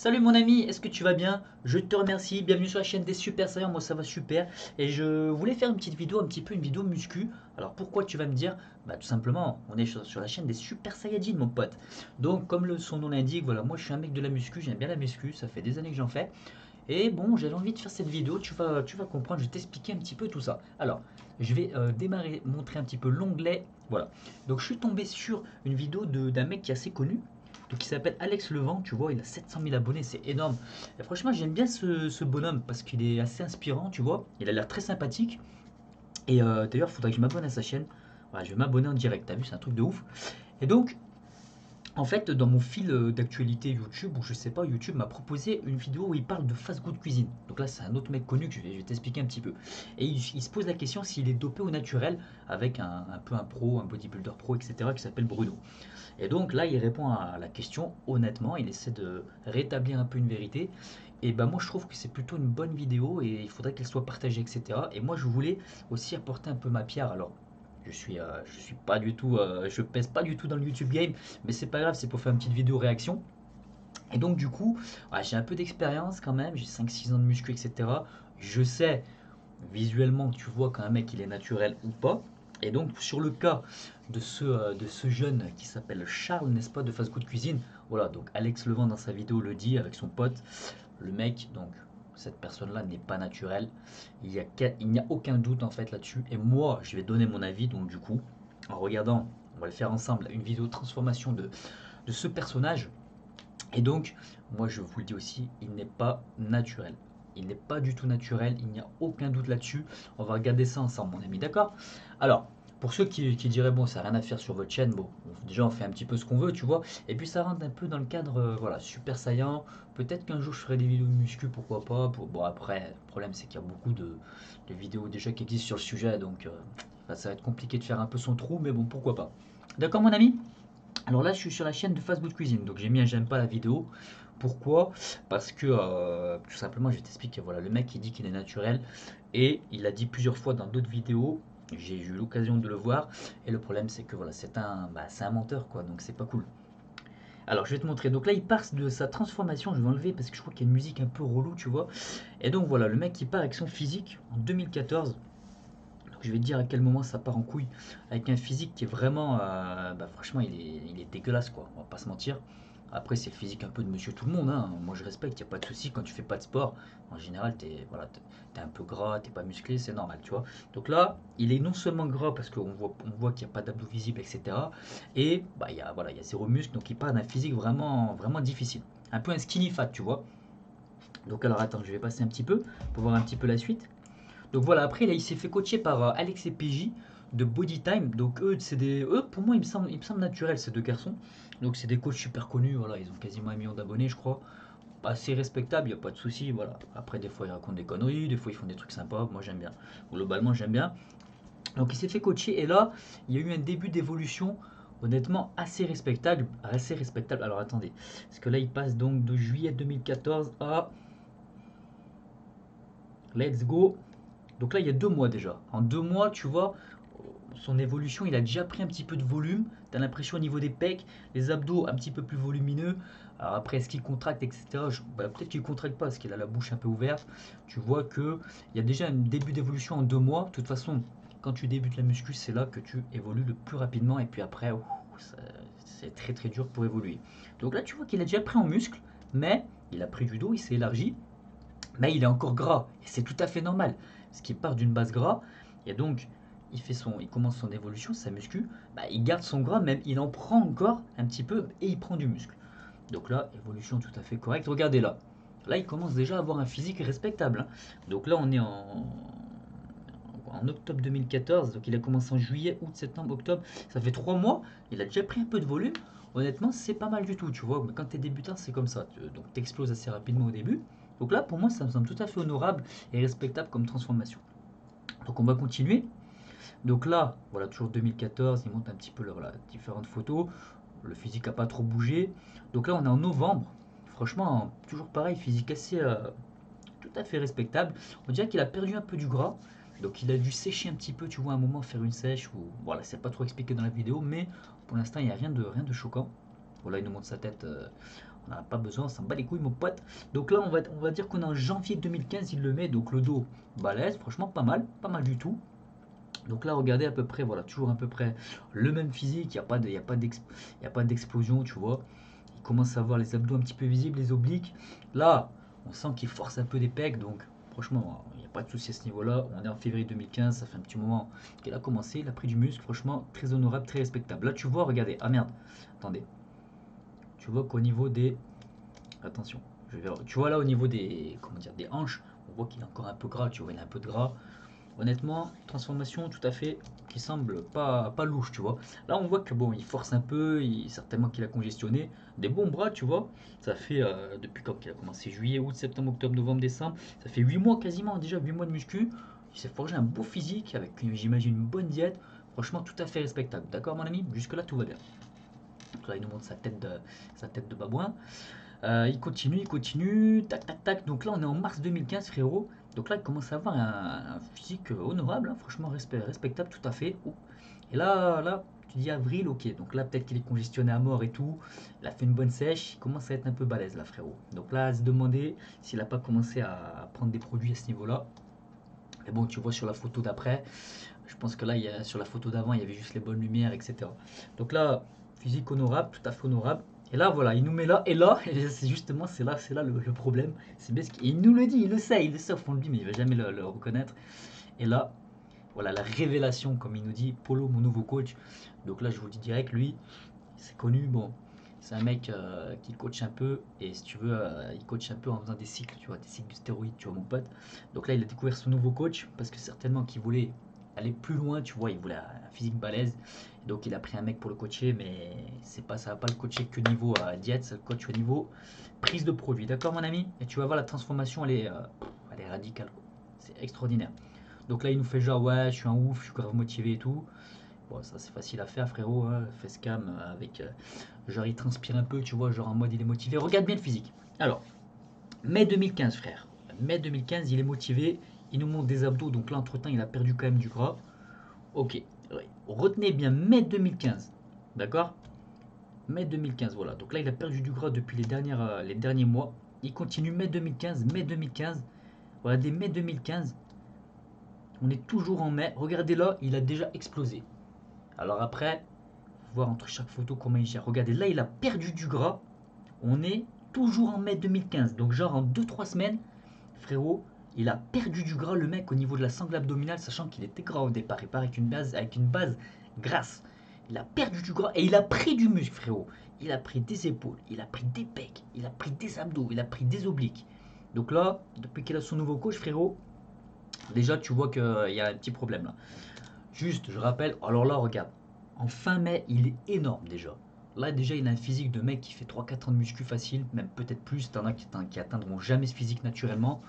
Salut mon ami, est-ce que tu vas bien? Je te remercie, bienvenue sur la chaîne des Super Saiyans, moi ça va super. Et je voulais faire une petite vidéo, un petit peu une vidéo muscu. Alors pourquoi tu vas me dire? Bah tout simplement, on est sur la chaîne des Super Saiyajin mon pote. Donc comme son nom l'indique, voilà, moi je suis un mec de la muscu, j'aime bien la muscu, ça fait des années que j'en fais. Et bon, j'avais envie de faire cette vidéo, tu vas comprendre, je vais t'expliquer un petit peu tout ça. Alors, je vais démarrer, montrer un petit peu l'onglet. Voilà. Donc je suis tombé sur une vidéo d'un mec qui est assez connu, donc qui s'appelle Alex Levent, tu vois, il a 700 000 abonnés, c'est énorme. Et franchement, j'aime bien ce bonhomme parce qu'il est assez inspirant, tu vois. Il a l'air très sympathique. Et d'ailleurs, il faudrait que je m'abonne à sa chaîne. Voilà, je vais m'abonner en direct, t'as vu, c'est un truc de ouf. Et donc, en fait, dans mon fil d'actualité YouTube, ou je sais pas, YouTube m'a proposé une vidéo où il parle de fast-food cuisine. Donc là, c'est un autre mec connu que je vais t'expliquer un petit peu. Et il se pose la question s'il est dopé au naturel avec un peu un pro, un bodybuilder pro, etc., qui s'appelle Bruno. Et donc là, il répond à la question honnêtement, il essaie de rétablir un peu une vérité. Et ben moi, je trouve que c'est plutôt une bonne vidéo et il faudrait qu'elle soit partagée, etc. Et moi, je voulais aussi apporter un peu ma pierre. Alors, je suis pas du tout, je pèse pas du tout dans le YouTube game, mais c'est pas grave, c'est pour faire une petite vidéo réaction. Et donc, du coup, ouais, j'ai un peu d'expérience quand même, j'ai 5 6 ans de muscu, etc. Je sais visuellement, tu vois qu'un mec il est naturel ou pas. Et donc sur le cas de ce jeune qui s'appelle Charles, n'est-ce pas, de Fast Good Cuisine, voilà, donc Alex Levent dans sa vidéo le dit avec son pote, le mec, donc cette personne-là n'est pas naturelle, il n'y a aucun doute en fait là-dessus, et moi je vais donner mon avis, donc du coup, en regardant, on va le faire ensemble, une vidéo de transformation de ce personnage, et donc, moi je vous le dis aussi, il n'est pas naturel. Il n'est pas du tout naturel, il n'y a aucun doute là-dessus. On va regarder ça ensemble, mon ami, d'accord? Alors, pour ceux qui diraient, bon, ça n'a rien à faire sur votre chaîne, bon, déjà on fait un petit peu ce qu'on veut, tu vois. Et puis ça rentre un peu dans le cadre, voilà, super saillant. Peut-être qu'un jour je ferai des vidéos de muscu, pourquoi pas. Bon, après, le problème c'est qu'il y a beaucoup de vidéos déjà qui existent sur le sujet, donc ça va être compliqué de faire un peu son trou, mais bon, pourquoi pas. D'accord, mon ami? Alors là, je suis sur la chaîne de Fast Food Cuisine, donc j'ai mis un j'aime pas la vidéo. Pourquoi? Parce que tout simplement, je vais t'expliquer. Voilà, le mec il dit qu'il est naturel et il a dit plusieurs fois dans d'autres vidéos. J'ai eu l'occasion de le voir et le problème c'est que voilà, c'est un menteur quoi, donc c'est pas cool. Alors je vais te montrer. Donc là, il part de sa transformation. Je vais enlever parce que je crois qu'il y a une musique un peu relou, tu vois. Et donc voilà, le mec il part avec son physique en 2014. Donc je vais te dire à quel moment ça part en couille. Avec un physique qui est vraiment. Franchement, il est dégueulasse, quoi. On va pas se mentir. Après, c'est le physique un peu de monsieur tout le monde, hein. Moi, je respecte, il n'y a pas de souci. Quand tu fais pas de sport, en général, t'es un peu gras, t'es pas musclé, c'est normal, tu vois. Donc là, il est non seulement gras parce on voit qu'il n'y a pas d'abdos visibles, etc. Et bah, voilà, il y a zéro muscle, donc il part d'un physique vraiment, vraiment difficile. Un peu un skinny fat, tu vois. Donc alors, attends, je vais passer un petit peu pour voir un petit peu la suite. Donc voilà, après, là, il s'est fait coacher par Alex et PJ de Bodytime. Donc eux, pour moi, il me semble naturel, ces deux garçons. Donc c'est des coachs super connus, voilà, ils ont quasiment 1 million d'abonnés, je crois. Assez respectable, il n'y a pas de souci, voilà. Après, des fois, ils racontent des conneries, des fois, ils font des trucs sympas, moi, j'aime bien. Globalement, j'aime bien. Donc il s'est fait coacher, et là, il y a eu un début d'évolution, honnêtement, assez respectable. Assez respectable. Alors attendez, parce que là, il passe donc de juillet 2014 à... Let's go. Donc là, il y a 2 mois déjà. En 2 mois, tu vois, son évolution, il a déjà pris un petit peu de volume. Tu as l'impression au niveau des pecs, les abdos un petit peu plus volumineux. Alors après, est-ce qu'il contracte, etc. Peut-être qu'il ne contracte pas parce qu'il a la bouche un peu ouverte. Tu vois qu'il y a déjà un début d'évolution en 2 mois. De toute façon, quand tu débutes la muscu, c'est là que tu évolues le plus rapidement. Et puis après, c'est très très dur pour évoluer. Donc là, tu vois qu'il a déjà pris en muscle, mais il a pris du dos, il s'est élargi mais il est encore gras. Et c'est tout à fait normal. Parce qu'il part d'une base gras. Et donc, il commence son évolution, sa muscu. Bah, il garde son gras, même il en prend encore un petit peu et il prend du muscle. Donc là, évolution tout à fait correcte. Regardez là. Là, il commence déjà à avoir un physique respectable, hein. Donc là, on est en octobre 2014. Donc il a commencé en juillet, août, septembre, octobre. Ça fait 3 mois. Il a déjà pris un peu de volume. Honnêtement, c'est pas mal du tout, tu vois. Mais quand tu es débutant, c'est comme ça. Donc tu exploses assez rapidement au début. Donc là, pour moi, ça me semble tout à fait honorable et respectable comme transformation. Donc on va continuer. Donc là, voilà, toujours 2014, il monte un petit peu là, voilà, différentes photos. Le physique n'a pas trop bougé. Donc là, on est en novembre. Franchement, toujours pareil, physique assez tout à fait respectable. On dirait qu'il a perdu un peu du gras. Donc il a dû sécher un petit peu, tu vois, à un moment, faire une sèche. Ou voilà, c'est pas trop expliqué dans la vidéo, mais pour l'instant, il n'y a rien de choquant. Voilà, il nous montre sa tête On n'a pas besoin, on s'en bat les couilles, mon pote. Donc là, on va dire qu'on est en janvier 2015, il le met. Donc le dos, balèze, franchement, pas mal du tout. Donc là, regardez à peu près, voilà, toujours à peu près le même physique, il y a pas d'explosion, tu vois. Il commence à avoir les abdos un petit peu visibles, les obliques. Là, on sent qu'il force un peu des pecs, donc franchement, il n'y a pas de souci à ce niveau-là. On est en février 2015, ça fait un petit moment qu'il a commencé, il a pris du muscle, franchement, très honorable, très respectable. Là, tu vois, regardez, ah merde, attendez, tu vois qu'au niveau des... Attention, tu vois là au niveau des, comment dire, des hanches, on voit qu'il est encore un peu gras, tu vois, il a un peu de gras. Honnêtement, transformation tout à fait qui semble pas louche, tu vois. Là, on voit que bon, il force un peu, certainement qu'il a congestionné. Des bons bras, tu vois. Ça fait depuis quand il a commencé juillet, août, septembre, octobre, novembre, décembre. Ça fait 8 mois quasiment, déjà 8 mois de muscu. Il s'est forgé un beau physique avec, j'imagine, une bonne diète. Franchement, tout à fait respectable. D'accord, mon ami? Jusque-là, tout va bien. Donc là, il nous montre sa tête de babouin. Il continue, tac, tac, tac. Donc là, on est en mars 2015, frérot. Donc là, il commence à avoir un physique honorable, hein, franchement respectable, tout à fait. Oh. Et là, tu dis avril, ok. Donc là, peut-être qu'il est congestionné à mort et tout. Il a fait une bonne sèche. Il commence à être un peu balèze, là, frérot. Donc là, à se demander s'il n'a pas commencé à prendre des produits à ce niveau-là. Mais bon, tu vois sur la photo d'après, je pense que là, sur la photo d'avant, il y avait juste les bonnes lumières, etc. Donc là, physique honorable, tout à fait honorable. Et là, voilà, il nous met là, et là, et c'est justement, c'est là le problème. C'est bien il nous le dit, il le sait au fond de lui, mais il va jamais le reconnaître. Et là, voilà, la révélation, comme il nous dit, Polo, mon nouveau coach. Donc là, je vous le dis direct, lui, c'est connu, bon, c'est un mec qui coach un peu, et si tu veux, il coach un peu en faisant des cycles, tu vois, des cycles de stéroïdes, tu vois, mon pote. Donc là, il a découvert son nouveau coach, parce que certainement qu'il voulait aller plus loin, tu vois, il voulait un physique balèze. Donc il a pris un mec pour le coacher, mais c'est pas, ça va pas le coacher que niveau diète, ça le coach au niveau prise de produit. D'accord, mon ami? Et tu vas voir, la transformation, elle est radicale, quoi. C'est extraordinaire. Donc là, il nous fait genre, ouais, je suis un ouf, je suis grave motivé et tout. Bon, ça c'est facile à faire, frérot, hein, facecam avec. Genre, il transpire un peu, tu vois, genre en mode il est motivé. Regarde bien le physique. Alors, mai 2015, frère. Mai 2015, il est motivé. Il nous montre des abdos, donc là, entre-temps, il a perdu quand même du gras. Ok, ouais. Retenez bien mai 2015. D'accord? Mai 2015, voilà. Donc là, il a perdu du gras depuis les derniers mois. Il continue mai 2015, mai 2015. Voilà, dès mai 2015, on est toujours en mai. Regardez là, il a déjà explosé. Alors après, voir entre chaque photo comment il gère. Regardez, là, il a perdu du gras. On est toujours en mai 2015. Donc, genre en 2 3 semaines, frérot, il a perdu du gras, le mec, au niveau de la sangle abdominale, sachant qu'il était gras au départ. Il part avec une base grasse. Il a perdu du gras et il a pris du muscle, frérot. Il a pris des épaules, il a pris des pecs, il a pris des abdos, il a pris des obliques. Donc là, depuis qu'il a son nouveau coach, frérot, déjà tu vois qu'il y a un petit problème là. Juste, je rappelle, alors là, regarde, en fin mai, il est énorme déjà. Là, déjà, il a un physique de mec qui fait 3 4 ans de muscu facile, même peut-être plus. T'en as qui atteindront jamais ce physique naturellement.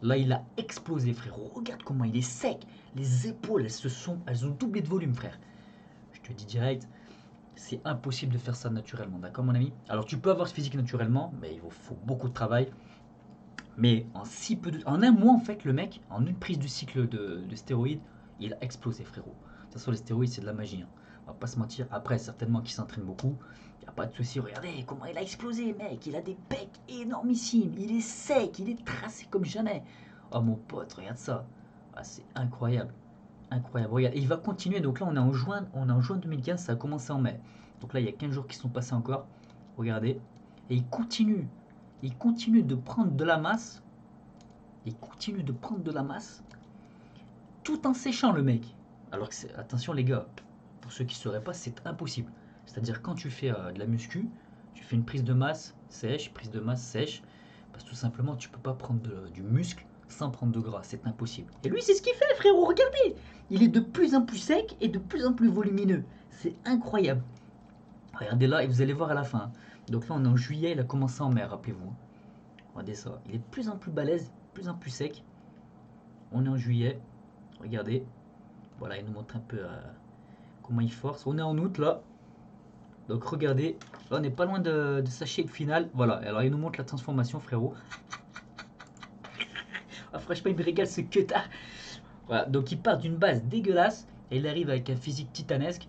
Là, il a explosé, frérot. Regarde comment il est sec. Les épaules, elles ont doublé de volume, frère. Je te dis direct, c'est impossible de faire ça naturellement, d'accord, mon ami? Alors, tu peux avoir ce physique naturellement, mais il faut beaucoup de travail. Mais en un mois, en fait, le mec, en une prise du cycle de stéroïdes, il a explosé, frérot. De toute façon, les stéroïdes, c'est de la magie, hein. On va pas se mentir. Après, certainement qu'il s'entraîne beaucoup. Il n'y a pas de souci. Regardez comment il a explosé, mec. Il a des pecs énormissimes. Il est sec. Il est tracé comme jamais. Oh, mon pote, regarde ça. Ah, c'est incroyable. Incroyable. Regarde. Et il va continuer. Donc là, on est en juin 2015. Ça a commencé en mai. Donc là, il y a 15 jours qui sont passés encore. Regardez. Et il continue. Il continue de prendre de la masse. Il continue de prendre de la masse tout en séchant le mec. Alors que attention les gars, pour ceux qui ne sauraient pas, c'est impossible. C'est-à-dire quand tu fais de la muscu, tu fais une prise de masse sèche, parce que tout simplement tu peux pas prendre du muscle sans prendre de gras, c'est impossible. Et lui c'est ce qu'il fait frérot, regardez. Il est de plus en plus sec et de plus en plus volumineux. C'est incroyable. Regardez là et vous allez voir à la fin. Donc là on est en juillet, il a commencé en mai, rappelez-vous. Regardez ça, il est de plus en plus balèze, de plus en plus sec. On est en juillet, regardez. Voilà, il nous montre un peu comment il force. On est en août là. Donc regardez, là on n'est pas loin de sa shape finale. Voilà, alors il nous montre la transformation frérot. Ah, franchement il me régale ce queutard. Voilà, donc il part d'une base dégueulasse et il arrive avec un physique titanesque.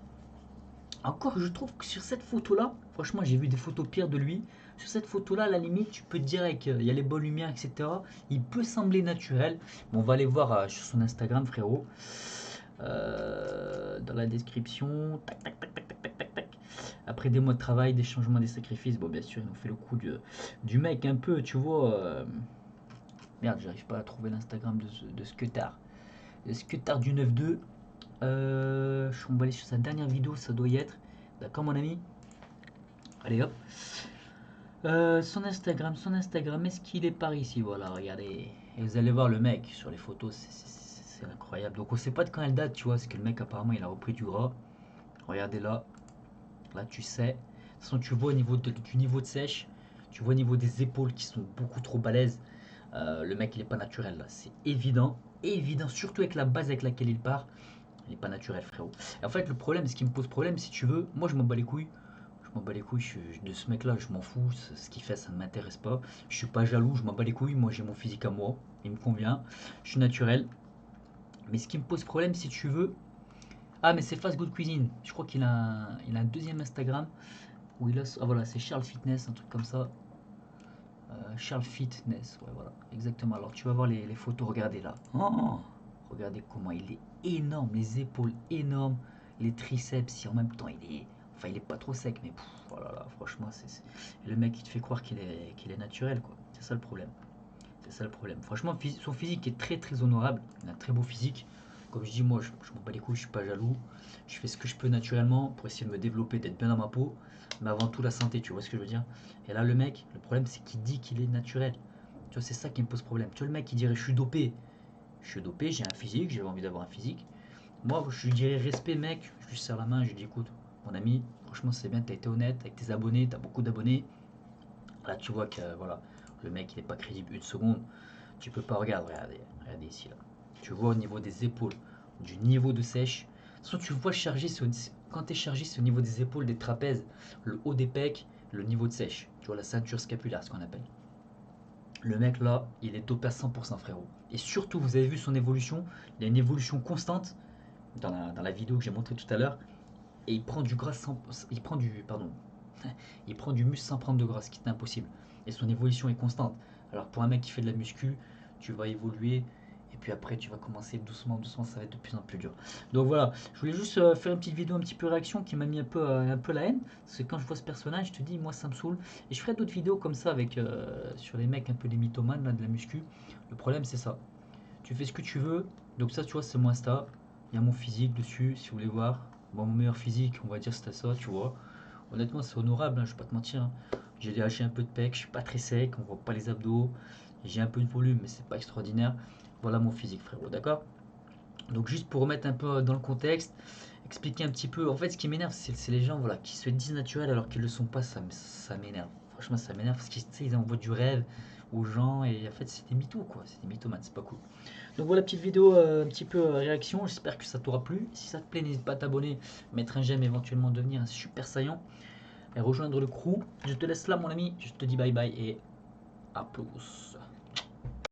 Encore je trouve que sur cette photo là, franchement j'ai vu des photos pires de lui. sur cette photo-là, à la limite, tu peux te dire qu'il y a les bonnes lumières, etc. Il peut sembler naturel. Bon, on va aller voir sur son Instagram, frérot. Dans la description. Tac, tac, tac, tac, tac, tac, tac, tac. Après des mois de travail, des changements, des sacrifices. Bon, bien sûr, ils nous fait le coup du mec un peu, tu vois. Merde, j'arrive pas à trouver l'Instagram de Scutard. Le Scutard du 9-2. On va aller sur sa dernière vidéo, ça doit y être. D'accord, mon ami? Allez, hop. Son Instagram, est-ce qu'il est par ici? Voilà, regardez. Et vous allez voir le mec sur les photos, c'est incroyable. Donc on sait pas de quand elle date, tu vois, parce que le mec apparemment il a repris du gras. Regardez là, là tu sais. De toute façon, tu vois au niveau du niveau de sèche, tu vois au niveau des épaules qui sont beaucoup trop balèzes. Le mec il est pas naturel là, c'est évident, évident, surtout avec la base avec laquelle il part. Il est pas naturel, frérot. Et en fait, le problème, ce qui me pose problème, si tu veux, moi je m'en bats les couilles. Je m'en bats les couilles de ce mec-là, je m'en fous. Ce qu'il fait, ça ne m'intéresse pas. Je suis pas jaloux, je m'en bats les couilles. Moi, j'ai mon physique à moi, il me convient. Je suis naturel. Mais ce qui me pose problème, si tu veux. Ah, mais c'est Fast Good Cuisine. Je crois il a un deuxième Instagram où il a. Ah, voilà, c'est Charles Fitness, un truc comme ça. Charles Fitness, ouais, voilà, exactement. Alors, tu vas voir les photos, regardez là. Oh, regardez comment il est énorme, les épaules énormes, les triceps, si en même temps il est. Enfin, il est pas trop sec, mais oh là là, franchement, le mec il te fait croire qu'il est naturel, quoi. C'est ça le problème. C'est ça le problème. Franchement, son physique est très très honorable. Il a un très beau physique. Comme je dis, moi, je m'en bats les couilles, je suis pas jaloux. Je fais ce que je peux naturellement pour essayer de me développer, d'être bien dans ma peau. Mais avant tout, la santé, tu vois ce que je veux dire. Et là, le mec, le problème, c'est qu'il dit qu'il est naturel. Tu vois, c'est ça qui me pose problème. Tu vois, le mec, il dirait, je suis dopé. Je suis dopé, j'ai un physique, j'ai envie d'avoir un physique. Moi, je lui dirais, respect, mec. Je lui serre la main, je lui dis, écoute, mon ami, franchement, c'est bien, t'as été honnête avec tes abonnés, t'as beaucoup d'abonnés. Là, tu vois que, voilà, le mec, il est pas crédible une seconde. Tu peux pas regarder, regardez ici là. Tu vois au niveau des épaules, du niveau de sèche. Soit tu vois chargé, quand tu es chargé, c'est au niveau des épaules, des trapèzes, le haut des pecs, le niveau de sèche. Tu vois la ceinture scapulaire, ce qu'on appelle. Le mec là, il est dopé à 100% frérot. Et surtout, vous avez vu son évolution, il a une évolution constante dans la vidéo que j'ai montré tout à l'heure. Et il prend du gras il prend du, pardon, il prend du muscle sans prendre de gras, ce qui est impossible. Et son évolution est constante. Alors pour un mec qui fait de la muscu, tu vas évoluer. Et puis après, tu vas commencer doucement, doucement, ça va être de plus en plus dur. Donc voilà, je voulais juste faire une petite vidéo un petit peu réaction qui m'a mis un peu la haine. Parce que quand je vois ce personnage, je te dis, moi ça me saoule. Et je ferai d'autres vidéos comme ça avec, sur les mecs un peu des mythomanes là, de la muscu. Le problème, c'est ça. Tu fais ce que tu veux. Donc ça, tu vois, c'est mon Insta. Il y a mon physique dessus, si vous voulez voir. Bon, mon meilleur physique, on va dire, c'était ça, tu vois. Honnêtement, c'est honorable, hein, je vais pas te mentir, hein. J'ai lâché un peu de pec, je suis pas très sec, on voit pas les abdos. J'ai un peu de volume, mais c'est pas extraordinaire. Voilà mon physique, frérot, d'accord? Donc, juste pour remettre un peu dans le contexte, expliquer un petit peu. En fait, ce qui m'énerve, c'est les gens voilà, qui se disent naturels alors qu'ils le sont pas. Ça m'énerve. Franchement, ça m'énerve parce qu'ils envoient du rêve aux gens et en fait, c'est des mythos, quoi. C'est des mythomanes, c'est pas cool. Donc voilà, petite vidéo un petit peu réaction. J'espère que ça t'aura plu. Si ça te plaît, n'hésite pas à t'abonner, mettre un j'aime, éventuellement devenir un super saillant et rejoindre le crew. Je te laisse là, mon ami. Je te dis bye bye et à plus.